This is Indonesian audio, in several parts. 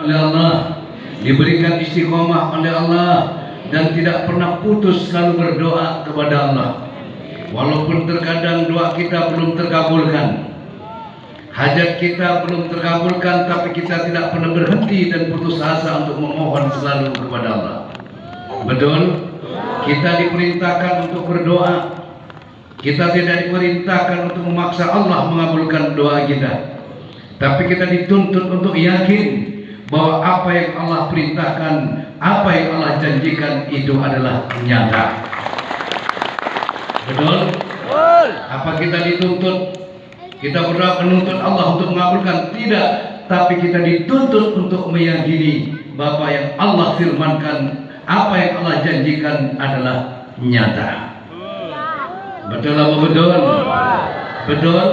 oleh Allah, diberikan istiqomah oleh Allah, dan tidak pernah putus selalu berdoa kepada Allah. Walaupun terkadang doa kita belum terkabulkan, hajat kita belum terkabulkan, tapi kita tidak pernah berhenti dan putus asa untuk memohon selalu kepada Allah. Betul? Kita diperintahkan untuk berdoa. Kita tidak diperintahkan untuk memaksa Allah mengabulkan doa kita, tapi kita dituntut untuk yakin bahwa apa yang Allah perintahkan, apa yang Allah janjikan itu adalah nyata. Betul? Apa kita dituntut, kita berdoa menuntut Allah untuk mengabulkan? Tidak, tapi kita dituntut untuk meyakini bahwa yang Allah firmankan, apa yang Allah janjikan adalah nyata. Betul apa betul? Betul?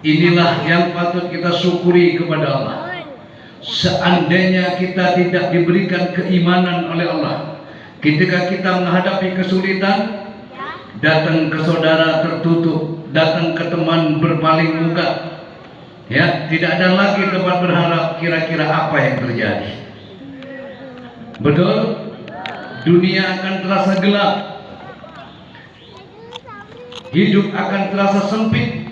Inilah yang patut kita syukuri kepada Allah. Seandainya kita tidak diberikan keimanan oleh Allah, ketika kita menghadapi kesulitan, datang ke saudara tertutup, datang ke teman berpaling muka, ya, tidak ada lagi tempat berharap kira-kira apa yang terjadi. Betul? Dunia akan terasa gelap, hidup akan terasa sempit.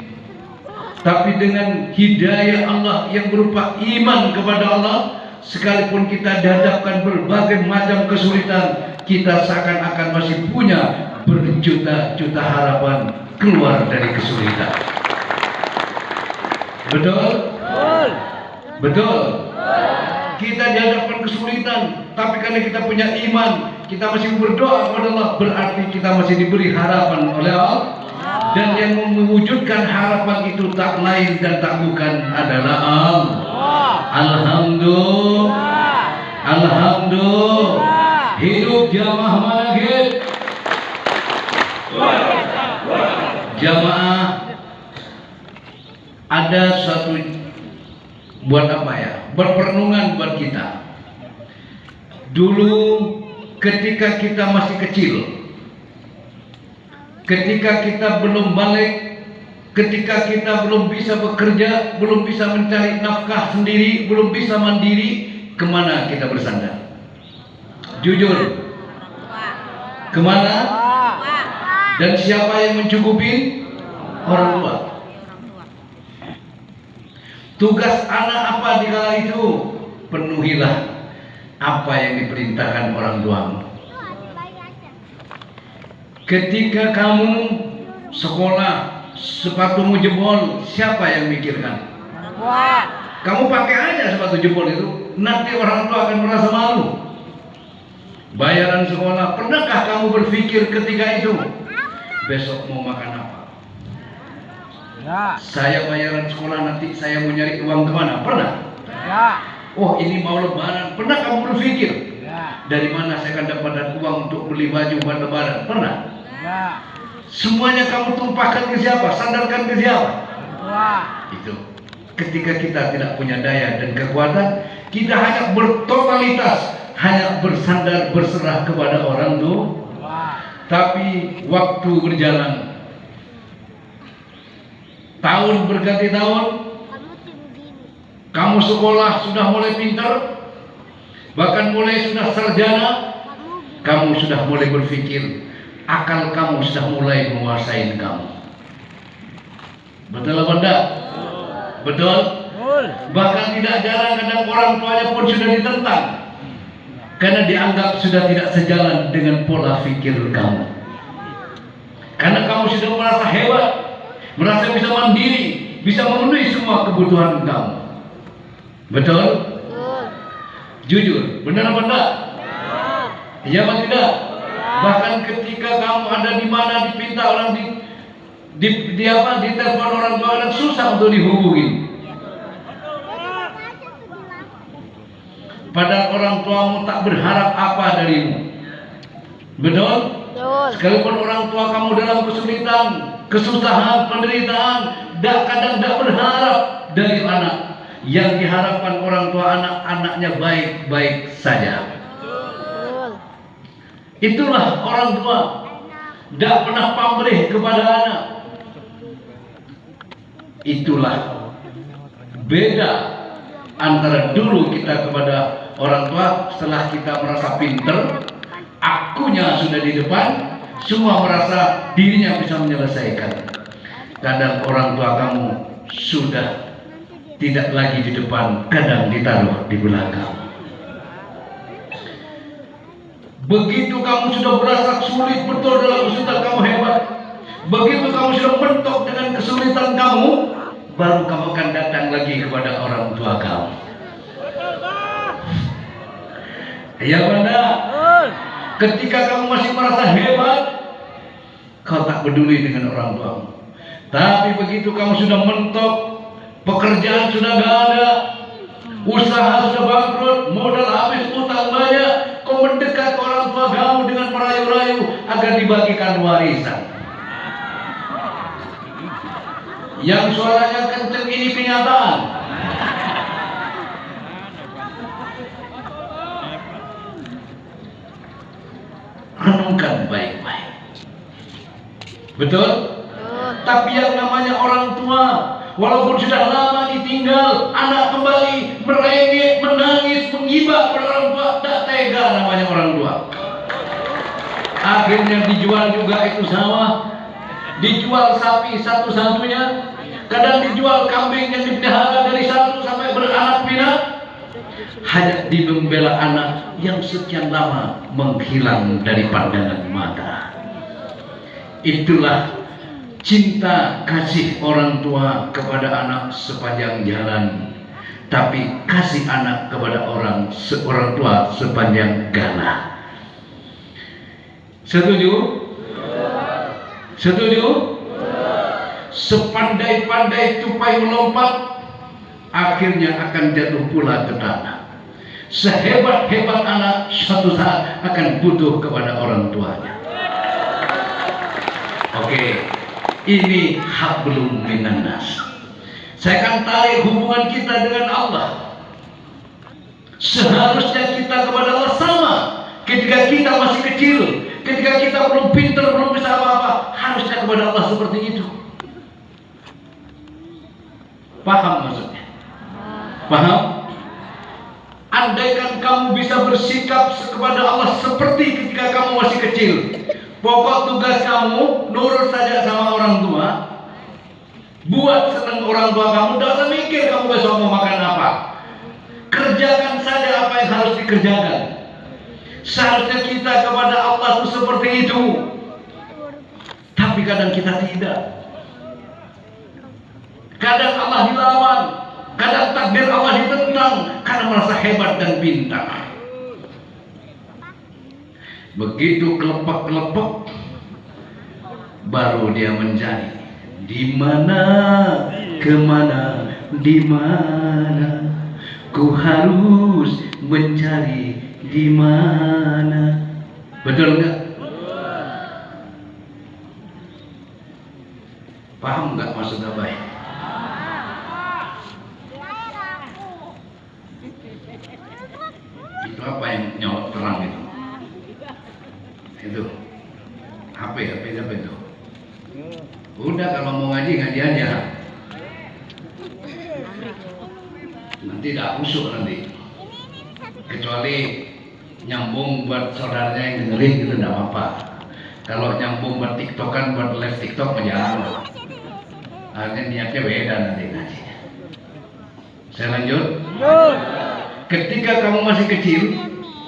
Tapi dengan hidayah Allah yang berupa iman kepada Allah, sekalipun kita dihadapkan berbagai macam kesulitan, kita seakan-akan masih punya berjuta-juta harapan keluar dari kesulitan. Betul? Betul? Kita dihadapkan kesulitan, tapi karena kita punya iman, kita masih berdoa kepada Allah, berarti kita masih diberi harapan oleh Allah. Dan yang mewujudkan harapan itu tak lain dan tak bukan adalah Allah. Alhamdulillah. Alhamdulillah. Hidup jamaah managib. Jamaah ada satu buat apa ya? Berperenungan buat kita. Dulu ketika kita masih kecil, ketika kita belum balik, ketika kita belum bisa bekerja, belum bisa mencari nafkah sendiri, belum bisa mandiri, kemana kita bersandar? Jujur, kemana? Dan siapa yang mencukupi? Orang tua. Tugas anak apa di kala itu? Penuhilah apa yang diperintahkan orang tuamu. Ketika kamu sekolah, sepatumu jebol, siapa yang mikirkan? Kamu pakai aja sepatu jebol itu, nanti orang tua akan merasa malu. Bayaran sekolah, pernahkah kamu berpikir ketika itu, besok mau makan apa? Ya. Saya bayaran sekolah, nanti saya mau nyari uang kemana? Pernah? Ya. Oh, ini mau lebaran, pernah kamu berpikir? Ya. Dari mana saya akan dapatkan uang untuk beli baju buat lebaran? Pernah? Ya. Semuanya kamu tumpahkan ke siapa? Sandarkan ke siapa? Wah. Itu. Ketika kita tidak punya daya dan kekuatan, kita hanya bertotalitas, hanya bersandar, berserah kepada orang tua. Tapi waktu berjalan, tahun berganti tahun, kamu sekolah sudah mulai pintar, bahkan mulai sudah sarjana, kamu sudah mulai berpikir, akal kamu sudah mulai menguasai kamu. Betul apa enggak? Betul? Bahkan tidak jarang kadang orang tuanya pun sudah ditentang, karena dianggap sudah tidak sejalan dengan pola pikir kamu. Karena kamu sudah merasa hebat, merasa bisa mandiri, bisa memenuhi semua kebutuhan kamu. Betul? Jujur, benar apa enggak? Iya apa tidak? Bahkan ketika kamu ada di mana, dipinta orang ditelepon orang tua, dan susah untuk dihubungi. Padahal orang tuamu tak berharap apa darimu. Betul? Sekalipun orang tua kamu dalam kesulitan, kesusahan, penderitaan, kadang tidak berharap dari anak. Yang diharapkan orang tua anak-anaknya baik-baik saja. Itulah orang tua, tidak pernah pamrih kepada anak. Itulah beda antara dulu kita kepada orang tua setelah kita merasa pinter, akunya sudah di depan, semua merasa dirinya bisa menyelesaikan. Kadang orang tua kamu sudah tidak lagi di depan, kadang ditaruh di belakang. Begitu kamu sudah merasa sulit betul dalam kesulitan kamu hebat, begitu kamu sudah mentok dengan kesulitan kamu, baru kamu akan datang lagi kepada orang tua kamu. Ya Bunda, ketika kamu masih merasa hebat, kau tak peduli dengan orang tuamu. Tapi begitu kamu sudah mentok, pekerjaan sudah gak ada, usaha sudah bangkrut, modal habis, utang banyak, kau mendekat ke orang tua kamu dengan merayu-rayu agar dibagikan warisan. Yang suaranya kenceng ini kenyataan. Renungkan baik-baik. Betul? Tapi yang namanya orang tua, walaupun sudah lama ditinggal, anak kembali merengek, menangis, menggibah pada orang tua, tak tega namanya orang tua. Akhirnya dijual juga itu sawah, dijual sapi satu-satunya, kadang dijual kambing yang dipelihara dari satu sampai beranak pinak, hanya di membela anak yang sekian lama menghilang dari pandangan mata. Itulah cinta kasih orang tua kepada anak sepanjang jalan, tapi kasih anak kepada orang tua sepanjang galah. Setuju? Setuju? Sepandai-pandai tupai melompat, akhirnya akan jatuh pula ke tanah. Sehebat-hebat anak, suatu saat akan butuh kepada orang tuanya. Oke, ini hablum minan nas. Saya akan tarik hubungan kita dengan Allah. Seharusnya kita kepada Allah sama. Ketika kita masih kecil, ketika kita belum pintar, belum bisa apa-apa, harusnya kepada Allah seperti itu. Paham maksudnya? Paham? Andaikan kamu bisa bersikap kepada Allah seperti ketika kamu masih kecil, pokok tugas kamu nurut saja sama orang tua, buat senang orang tua kamu, tidak usah mikir kamu besok mau makan apa, kerjakan saja apa yang harus dikerjakan. Seharusnya kita kepada Allah itu seperti itu, tapi kadang kita tidak. Kadang Allah dilawan, kadang takdir Allah ditentang karena merasa hebat dan pintar. Begitu kelepek-kelepek, baru dia mencari di mana, kemana, di mana, ku harus mencari di mana. Betul nggak? Paham nggak maksud apa ya? Itu apa yang nyolot terang itu? Itu HP siapa itu? Udah, kalau mau ngaji aja. Nanti tidak busuk nanti. Kecuali nyambung buat saudaranya yang dengerin gitu tidak apa-apa. Kalau nyambung buat tiktokan, buat live tiktok jangan. Akhirnya niatnya beda nanti ngajinya. Saya lanjut. Ketika kamu masih kecil,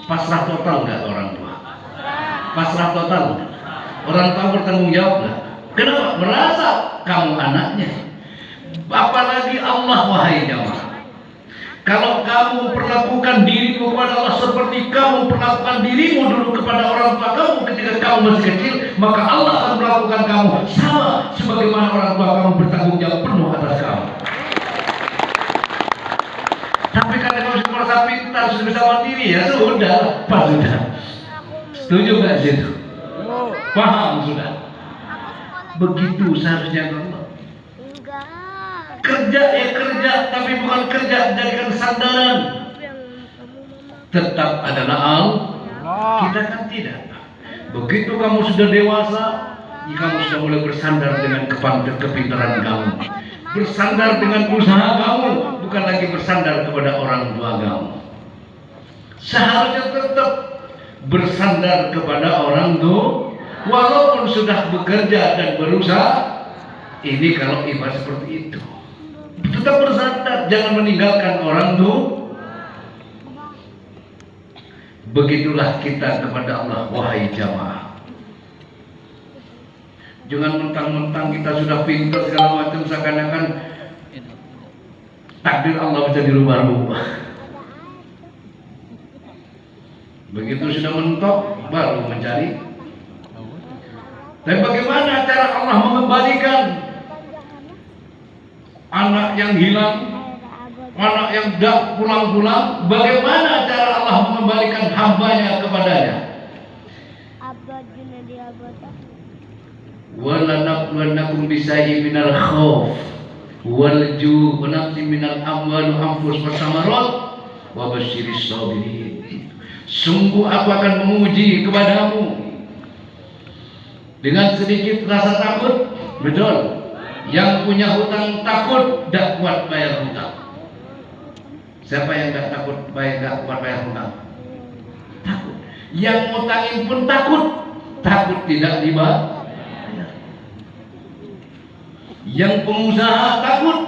pasrah total nggak orang tua? Pasrah total. Orang tua bertanggung jawab nggak? Kenapa? Merasa kamu anaknya. Apalagi Allah, wahai jamaah. Kalau kamu perlakukan dirimu kepada Allah seperti kamu perlakukan dirimu dulu kepada orang tua kamu ketika kamu masih kecil, maka Allah akan melakukan kamu sama sebagaimana orang tua kamu bertanggung jawab penuh atas kamu. Tapi karena kamu sudah merasa pintar, sudah bisa mandiri, ya sudah, pas sudah. Setuju nggak situ? Paham sudah? Begitu seharusnya Allah. Kerja kerja, tapi bukan kerja jadikan sandaran. Tetap adalah Allah. Kita kan tidak. Begitu kamu sudah dewasa, kamu sudah mulai bersandar dengan kepintaran kamu, bersandar dengan usaha kamu, bukan lagi bersandar kepada orang tua kamu. Seharusnya tetap bersandar kepada orang tua, walaupun sudah bekerja dan berusaha. Ini kalau ibadah seperti itu, tetap bersandar, jangan meninggalkan orang tua. Begitulah kita kepada Allah, wahai jamaah. Jangan mentang-mentang kita sudah pintar segala macam seakan-akan takdir Allah bisa dirubah-rubah. Begitu sudah mentok baru mencari. Tapi bagaimana cara Allah mengembalikan anak yang hilang, anak yang tidak pulang-pulang? Bagaimana cara Allah mengembalikan hambanya kepadanya? Walanabluwannakum bisyai'in minal khauf wal ju' wa naqsin minal amwali wal anfus was samarat wa basyiris sabirin. Sungguh aku akan menguji kepadamu dengan sedikit rasa takut. Betul. Yang punya hutang takut, tidak kuat bayar hutang. Siapa yang tidak takut tidak kuat bayar hutang? Takut. Yang ngutangin pun takut tidak dibayar. Yang pengusaha takut,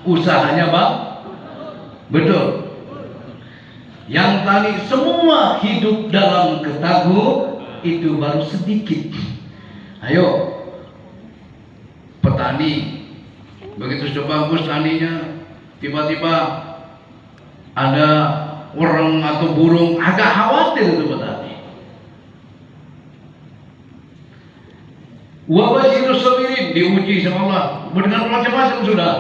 usahanya bang. Betul. Yang tadi semua hidup dalam ketakutan, itu baru sedikit. Ayo, petani, begitu sudah bagus taninya, tiba-tiba ada orang atau burung, agak khawatir itu petani. Wabashirus sabirin, diuji sama Allah dengan macam-macam sudah,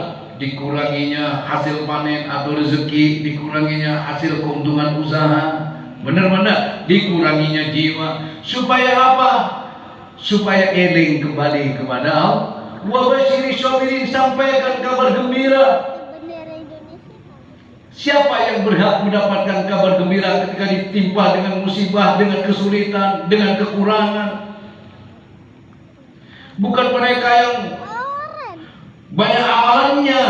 dikuranginya hasil panen atau rezeki, dikuranginya hasil keuntungan usaha, benar-benar dikuranginya jiwa. Supaya apa? Supaya eling kembali kepada Allah. Wabashirus sabirin, sampaikan kabar gembira. Siapa yang berhak mendapatkan kabar gembira ketika ditimpa dengan musibah, dengan kesulitan, dengan kekurangan? Bukan mereka yang banyak amalannya,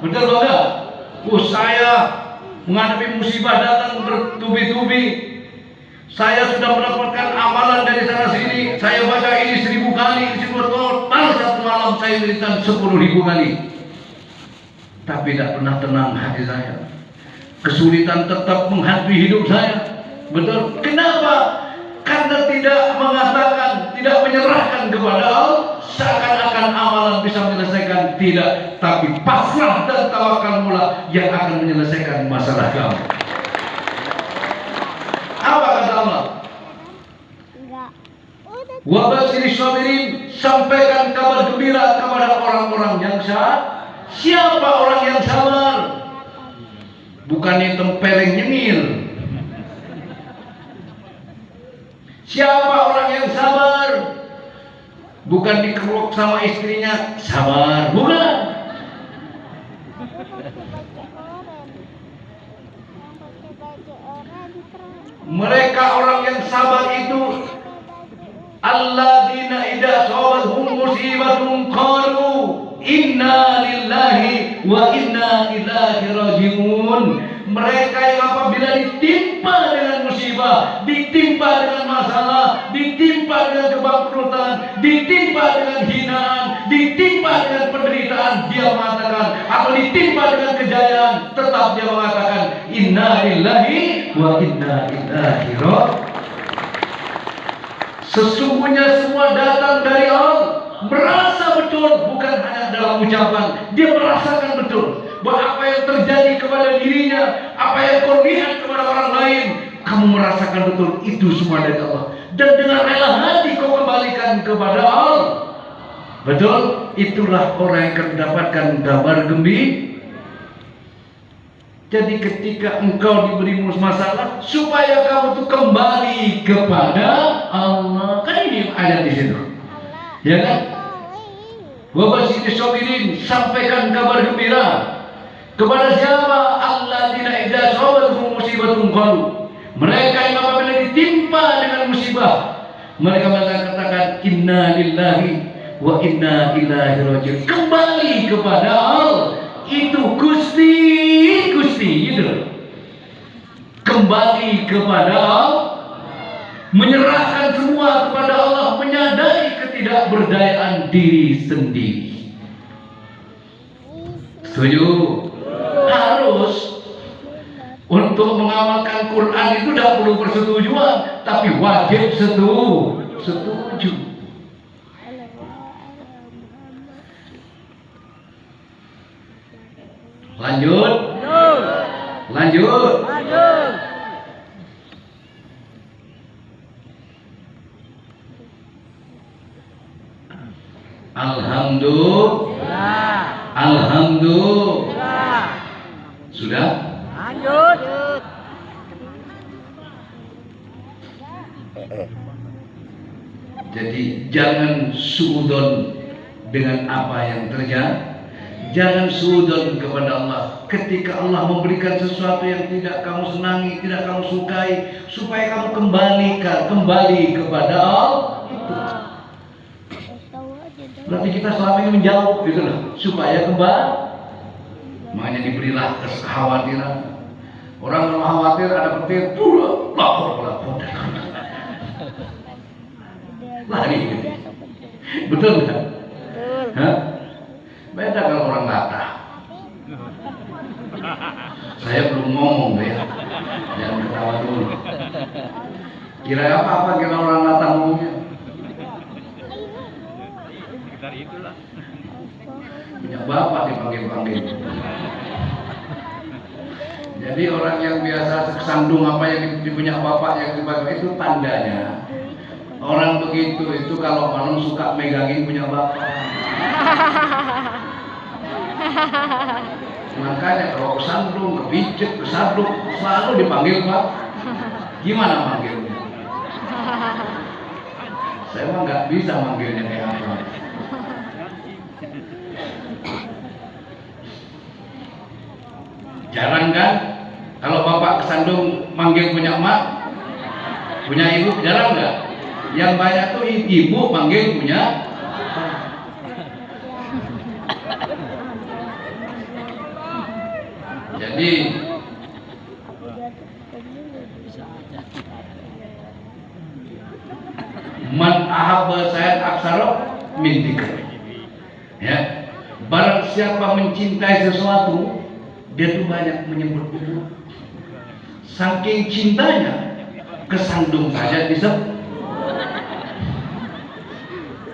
betul enggak? Saya menghadapi musibah datang bertubi-tubi, saya sudah mendapatkan amalan dari sana sini, saya baca ini 1000 kali, total satu malam saya berikan 10.000 kali. Tapi tidak pernah tenang hati saya. Kesulitan tetap menghantui hidup saya. Betul? Kenapa? Karena tidak mengatakan, tidak menyerahkan kepada Allah, seakan-akan amalan bisa menyelesaikan. Tidak, tapi pasrah dan tawakal mula yang akan menyelesaikan masalah kamu. Apa kata Allah? Wabashirus sabirin, sampaikan kabar gembira kepada orang-orang yang sabar. Siapa orang yang sabar? Bukan tempeleng nyengir. Siapa orang yang sabar? Bukan dikeruk sama istrinya, sabar, bukan. Mereka orang yang sabar itu alladzina idza asabathum musibatun qalu inna lillahi wa inna ilaihi raji'un. Mereka yang apabila ditimpa dengan musibah, ditimpa dengan masalah, ditimpa dengan kebangkrutan, ditimpa dengan hinaan, ditimpa dengan penderitaan, dia mengatakan, atau ditimpa dengan kejayaan, tetap dia mengatakan inna lillahi wa inna ilaihi raji'un. Sesungguhnya semua datang dari Allah. Merasa betul, bukan hanya dalam ucapan, dia merasakan betul bahwa apa yang terjadi kepada dirinya, apa yang kau lihat kepada orang lain, kamu merasakan betul itu semua dari Allah. Dan dengan rela hati kau kembalikan kepada Allah. Betul? Itulah orang yang akan mendapatkan kabar gembira. Jadi ketika engkau diberi masalah, supaya kamu tuh kembali kepada Allah. Kan ini ayat di situ. Ya kan? Wabashirus sabirin, sampaikan kabar gembira kepada siapa? Alladzina idza asabathum musibatun qalu. Mereka yang apabila ditimpa dengan musibah, mereka mengatakan inna lillahi wa inna ilaihi raji'un. Kembali kepada Allah. Itu Gusti mesti gitu, kembali kepada Allah, menyerahkan semua kepada Allah, menyadari ketidakberdayaan diri sendiri. Setuju? Harus. Untuk mengamalkan Quran itu tidak perlu persetujuan, tapi wajib setuju. Lanjut. Alhamdulillah. Sudah? Lanjut. Jadi jangan suudon dengan apa yang terjadi. Jangan suudon kepada Allah ketika Allah memberikan sesuatu yang tidak kamu senangi, tidak kamu sukai, supaya kamu kembali kepada Allah. Berarti kita selama ini menjauh gitu loh, supaya kembali. Makanya diberilah kekhawatiran. Orang kalau khawatir ada petir, lapor. Lari gitu. Betul nggak? Hah? Beda kalau orang latah. Saya belum ngomong ya, jangan ketawa dulu. Kira apa kira orang latah ngomongnya? Punya bapak dipanggil-panggil. Jadi orang yang biasa kesandung apa yang dipunya bapak yang dipanggil itu tandanya orang begitu itu kalau malam suka megangin punya bapak. Makanya kalau kesandung, kepicit, kesandung selalu dipanggil Pak. Gimana manggilnya? Saya mah nggak bisa manggilnya kayak apa. Jarang kan? Kalau bapak kesandung manggil punya emak, punya ibu, jarang nggak? Yang banyak tuh ibu manggil punya. Jadi man ahabba sayat aksara min dzikr. Ya. Barang siapa mencintai sesuatu, dia tuh banyak menyebut-nyebut. Saking cintanya, kesandung saja disebut.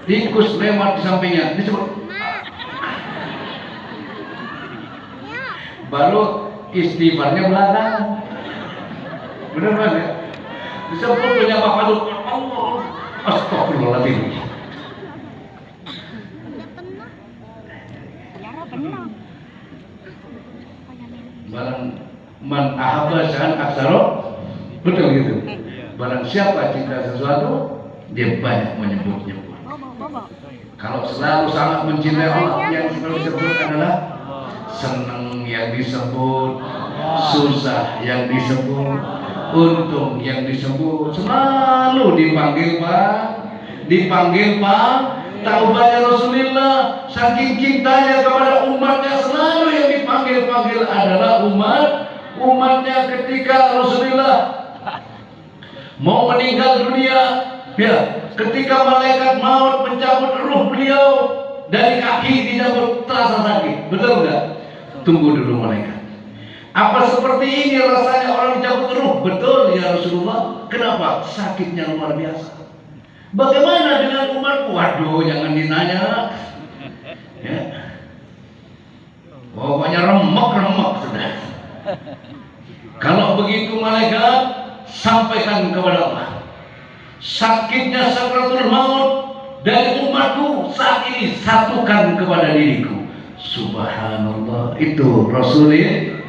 Tikus lewat di sampingnya disebut. Baru istighfarnya belakang. Benar kan ya? Disebut punya bapak tuh Allah. Astagfirullahaladzim. Barang man ahabba syai'an aksara, betul gitu. Barang siapa cinta sesuatu, dia banyak menyebut-nyebut. Kalau selalu sangat mencintai Allah, yang selalu disebut adalah senang yang disebut, susah yang disebut, untung yang disebut, selalu dipanggil Pak. Taubatnya Rasulullah, saking cintanya kepada umatnya, selalu yang dipanggil adalah umatnya. Ketika Rasulullah mau meninggal dunia, ya, ketika malaikat maut mencabut ruh beliau dari kaki, dicabut, terasa sakit, betul nggak? Tunggu dulu malaikat. Apa seperti ini rasanya orang dicabut ruh? Betul ya Rasulullah. Kenapa? Sakitnya luar biasa. Bagaimana dengan umatku? Waduh, jangan ditanya. Ya. Pokoknya remek sudah. Kalau begitu malaikat sampaikan kepada Allah. Sakitnya sakratul maut dari umatku saat ini satukan kepada diriku. Subhanallah, itu Rasulullah.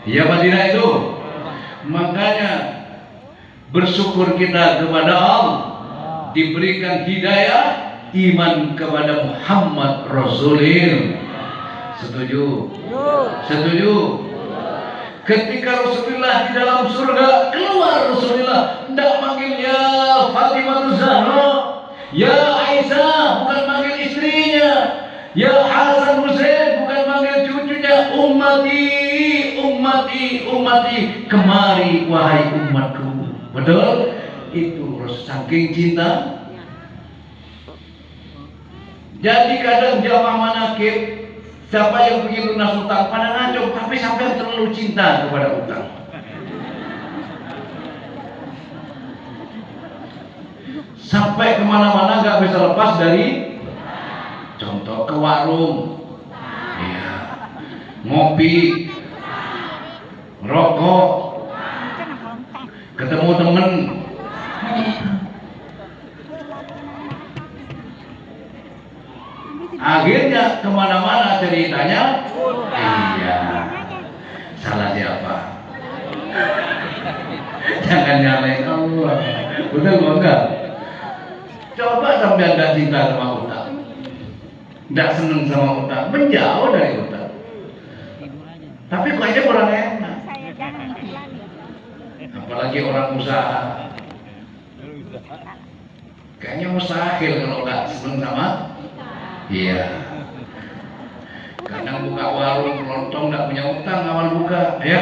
Ya Madinah itu. Makanya bersyukur kita kepada Allah, diberikan hidayah iman kepada Muhammad Rasulullah. Setuju? Setuju? Ketika Rasulullah di dalam surga, keluar Rasulullah, tidak manggil ya Fatimah Zahra, ya Aisyah, bukan manggil istrinya, ya Hasan Hussein, bukan manggil cucunya, ummati, ummati, ummati, kemari wahai umatku. Betul? Itu saking cinta. Jadi kadang jamaah manakib, siapa yang pergi lunas utang pada ngaco, tapi sampai terlalu cinta kepada utang. Sampai kemana-mana nggak bisa lepas dari contoh ke warung, ya, ngopi, rokok, ketemu temen. Akhirnya kemana-mana ceritanya, iya, salah siapa? Jangan nyalain Allah, betul enggak? Coba sampai anda cinta sama utang, tidak seneng sama utang, menjauh dari utang. Tapi kayaknya kurang enak. Apalagi orang usaha, kayaknya mustahil kalau nggak seneng sama. Iya. Kadang buka warung kelontong nggak punya utang awal buka, ya.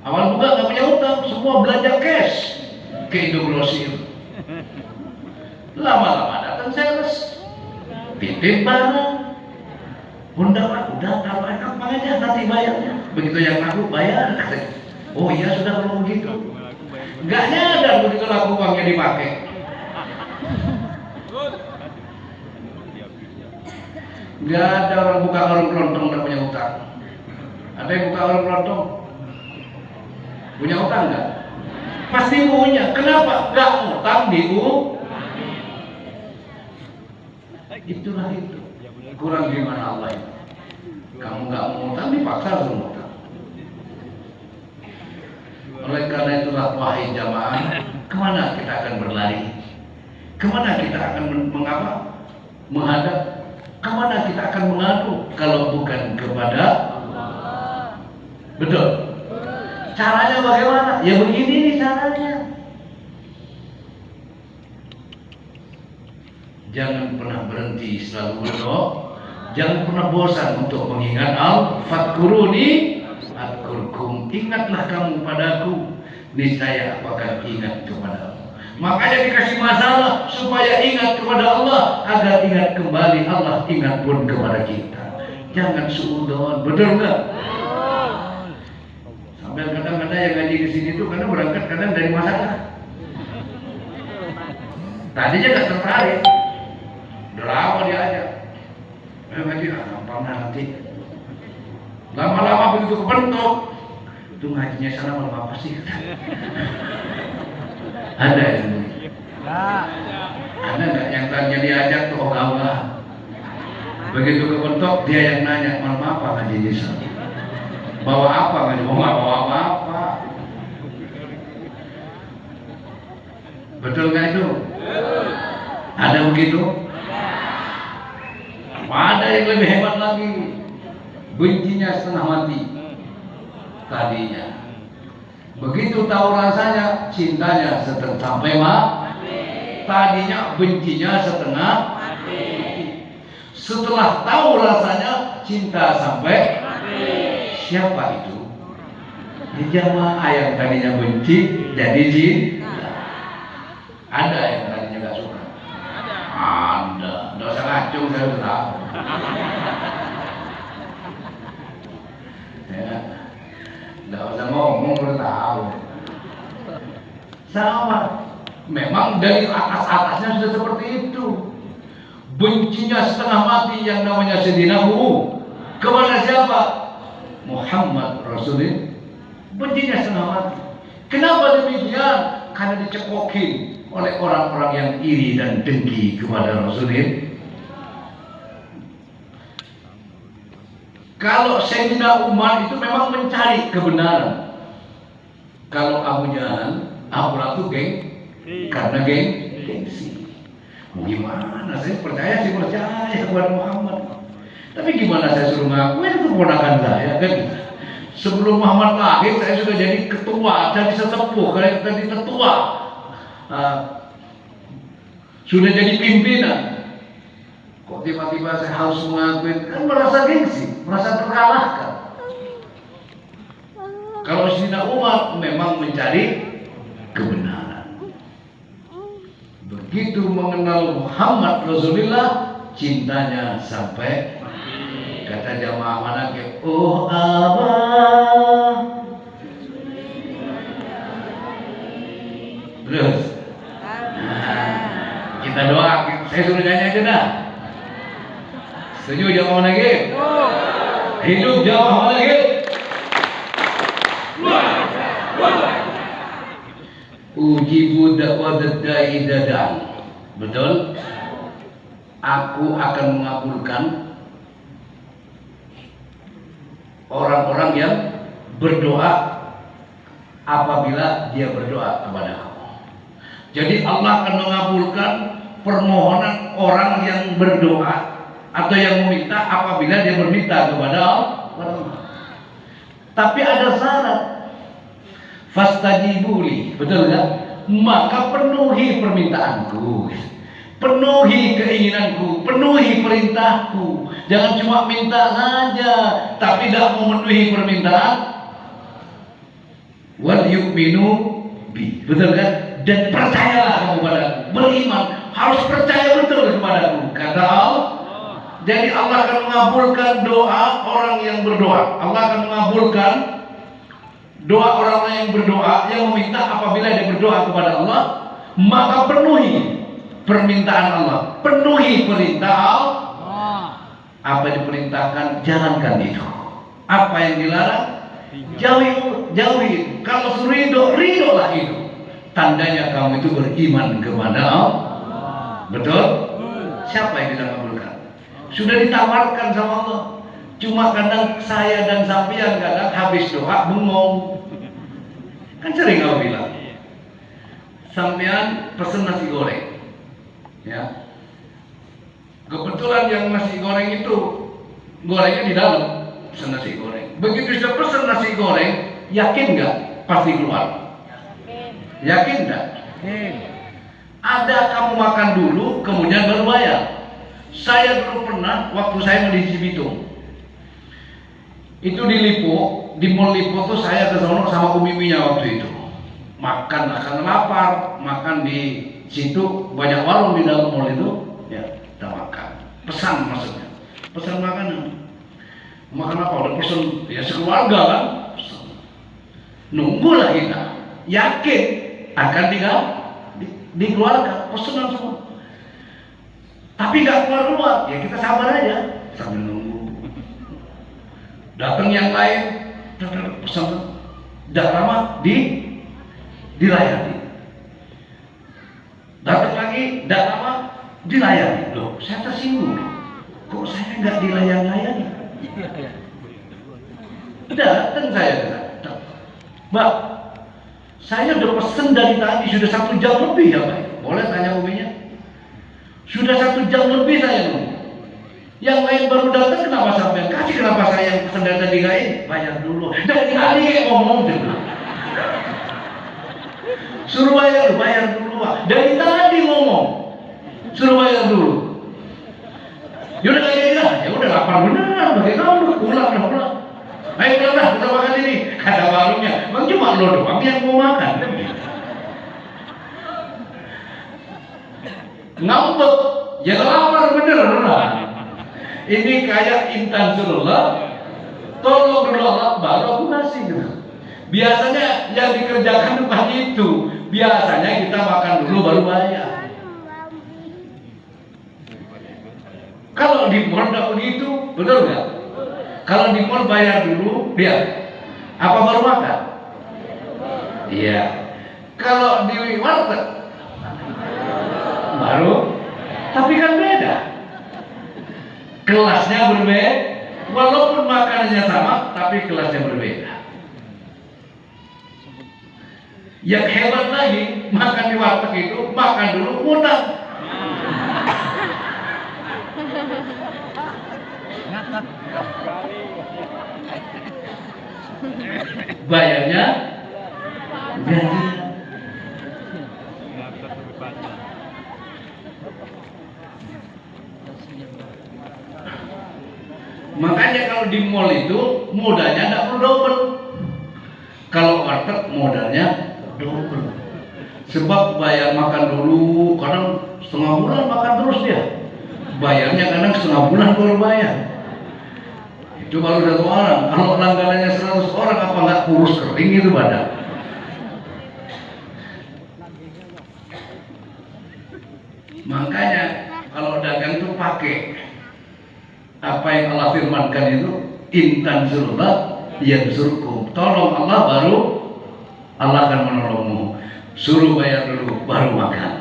Awal buka nggak punya utang, semua belanja cash ke Indogrosir. Lama-lama datang sales, titip barang, udah tambah gampang aja nanti bayarnya. Begitu yang laku bayar, oh iya sudah kalau begitu. Nggak nyadar begitu laku uangnya dipakai. Nggak ada orang buka warung kelontong nggak punya utang. Ada yang buka warung kelontong punya utang nggak? Pasti punya. Kenapa? Nggak utang di itulah itu. Kurang gimana Allah itu. Kamu nggak mau utang dipaksa suruh utang. Oleh karena itulah wahai jamaah, kemana kita akan berlari? Kemana kita akan menghadap? Kemana kita akan mengadu kalau bukan kepada Allah? Betul. Caranya bagaimana? Ya begini nih caranya. Jangan pernah berhenti, selalu berdoa. Jangan pernah bosan untuk mengingat Al-Fadkuruni Adkurkum. Ingatlah kamu padaku, niscaya aku akan ingat kepada Allah. Makanya dikasih masalah supaya ingat kepada Allah, agar ingat kembali Allah ingat pun kepada kita. Jangan suudon, betul nggak? Sampai kadang-kadang yang ngaji di sini tuh karena berangkat kadang dari masalah. Tadinya nggak tertarik. Udah lama diajak, ngaji gampang nanti. Lama-lama begitu kebentuk, itu ngajinya sana malam apa sih? Ada yang ada nggak yang tanya diajak tuh ogah-ogah? Begitu kebentuk dia yang nanya malam apa ngaji di sana? Bawa apa ngaji? Bawa apa? Betul nggak itu? Ada begitu? Ada yang lebih hebat lagi, bencinya setengah mati tadinya. Begitu tahu rasanya, cintanya setengah sampai mati. Tadinya bencinya setengah mati. Setelah tahu rasanya, cinta sampai mati. Siapa itu? Di jamaah yang tadinya benci jadi cinta. Ada yang tadinya gak suka. Ada. Nggak usah ngacung, saya sudah tahu. Ya, nggak usah ngomong, udah tahu. Sama, memang dari atas-atasnya sudah seperti itu. Bencinya setengah mati yang namanya Sayyidina kepada siapa? Muhammad Rasulullah. Bencinya setengah mati. Kenapa demikian? Karena dicekokin oleh orang-orang yang iri dan dengki kepada Rasulullah. Kalau Sayyidina Umar itu memang mencari kebenaran. Kalau Abu Jahal, Abu Lahab karena gengsi. Mau gimana? Saya percaya kepada Muhammad. Tapi gimana saya suruh ngakuin itu keponakan saya kan? Sebelum Muhammad lahir saya sudah jadi ketua, jadi sesepuh, jadi tetua, sudah jadi pimpinan. Kok tiba-tiba saya harus mengakui? Kan merasa gengsi, merasa terkalahkan. Kalau Sayyidina Umar memang mencari kebenaran. Begitu mengenal Muhammad Rasulullah, cintanya sampai kata jamaah manakib, oh Abah. Terus kita doa, saya suruh nyanyi aja dah. Setuju jamaah manakib? Hidup jamaah manakib. Ujibu da'wat da'i dadan. Betul? Aku akan mengabulkan orang-orang yang berdoa apabila dia berdoa kepada aku. Jadi Allah akan mengabulkan permohonan orang yang berdoa atau yang meminta apabila dia meminta kepada Allah. Tapi ada syarat. Fastajibuli, betul kan? Maka penuhi permintaanku, penuhi keinginanku, penuhi perintahku. Jangan cuma minta saja, tapi tidak memenuhi permintaan. Wal yu'minu bi, betul kan? Dan percayalah kamu padaku, beriman, harus percaya betul kepadaku, kata Allah. Jadi Allah akan mengabulkan doa orang yang berdoa. Allah akan mengabulkan doa orang yang berdoa, yang meminta apabila dia berdoa kepada Allah, maka penuhi permintaan Allah, penuhi perintah Allah. Apa yang diperintahkan, jalankan itu. Apa yang dilarang, jauhi. Kalau suruh ridho, ridholah itu. Tandanya kamu itu beriman kepada Allah. Betul? Siapa yang bisa mengabulkan? Sudah ditawarkan sama Allah. Cuma kadang saya dan sampean kadang habis doa bengong. Kan sering kau bilang, sampean pesen nasi goreng, ya. Kebetulan yang nasi goreng itu gorengnya di dalam, pesen nasi goreng. Begitu sudah pesen nasi goreng, yakin nggak pasti keluar? Yakin nggak? Ada kamu makan dulu, kemudian baru bayar. Saya dulu pernah waktu saya di Cibitung. Itu di Lipo, di Mall Lipo tuh saya ke sono sama Umiminya waktu itu. Makan akan lapar, makan di situ banyak warung di dalam mall itu, ya kita makan. Pesan maksudnya, pesan makanan. Makan apa? Udah pesan, ya sekeluarga kan. Pesan. Nunggulah kita, yakin akan tinggal di keluarga, pesanan semua. Tapi nggak keluar, ya kita sabar aja sambil nunggu. Datang yang lain, pesan, tidak lama dilayani. Datang lagi, tidak lama dilayani. Loh, saya tersinggung. Kok saya nggak dilayani? Datang saya, Mbak, saya udah pesen dari tadi sudah 1 jam lebih ya Pak. Boleh tanya uminya? Sudah 1 jam lebih saya nunggu. Yang lain baru datang, kenapa sampai kasih? Kenapa saya yang pesen dari tadi nggak ini? Bayar dulu. Dari tadi ngomong dulu. Suruh bayar dulu Pak. Dari tadi ngomong, suruh bayar dulu. Yaudah ya udah lapar beneran, bagi kamu pulang. Ayo udah kita makan ini. Kata warungnya, bang cuma lo doang yang mau makan. Ngambek, ya lapar beneran. Ini kayak intan surullah, tolong dulu Allah baru aku ngasih gitu. Biasanya yang dikerjakan bukan itu. Biasanya kita makan dulu baru bayar. Kalau di mall tidak begitu, betul nggak? Kalau di mall bayar dulu, dia apa baru makan? Iya. Kalau di warteg baru, tapi kan beda. Kelasnya berbeda, walaupun makanannya sama, tapi kelasnya berbeda. Yang hebat lagi, makan di warteg itu, makan dulu ngutang. Bayarnya gaji. Makanya kalau di mall itu modalnya tidak perlu double. modalnya double. Sebab bayar makan dulu, kadang setengah bulan makan terus dia. Bayarnya kadang setengah bulan baru bayar. Itu baru 1 orang. Kalau langganannya 100 orang, apa nggak kurus kering itu badan? Makanya kalau dagang itu pakai apa yang Allah firmankan itu, intan surullah yansurkum. Tolong Allah baru Allah akan menolongmu. Suruh bayar dulu baru makan.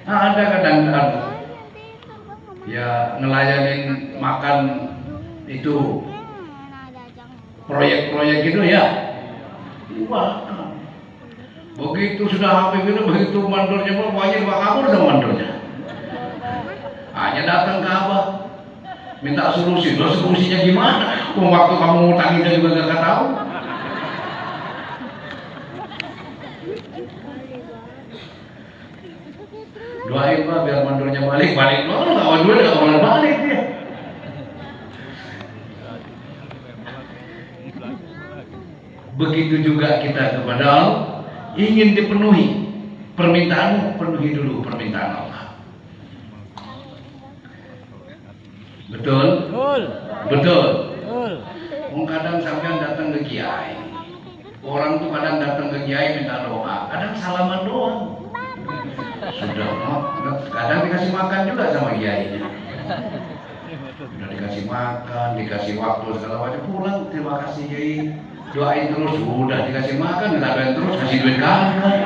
Nah, ada kadang-kadang ya ngelayanin makan itu proyek-proyek itu ya. Wah, begitu sudah habis itu, begitu mandornya wajib kabur sama mandornya. Hanya datang ke Abah minta solusi. Loh, solusinya gimana? Waktu kamu ngutangin juga gak tahu. Doain Pak biar mandornya balik doang, kawan dua gak boleh balik dia. Begitu juga kita kepada Allah, ingin dipenuhi permintaanmu, penuhi dulu permintaan Allah. Betul? Betul. Kadang sampean datang ke kiai, orang tuh kadang datang ke kiai minta doa, kadang salaman doang. Sudah, kadang dikasih makan juga sama kiainya. Sudah dikasih makan, dikasih waktu segala macam, pulang terima kasih kiai, doain terus, udah dikasih makan, dilakuin terus, kasih duit kagak.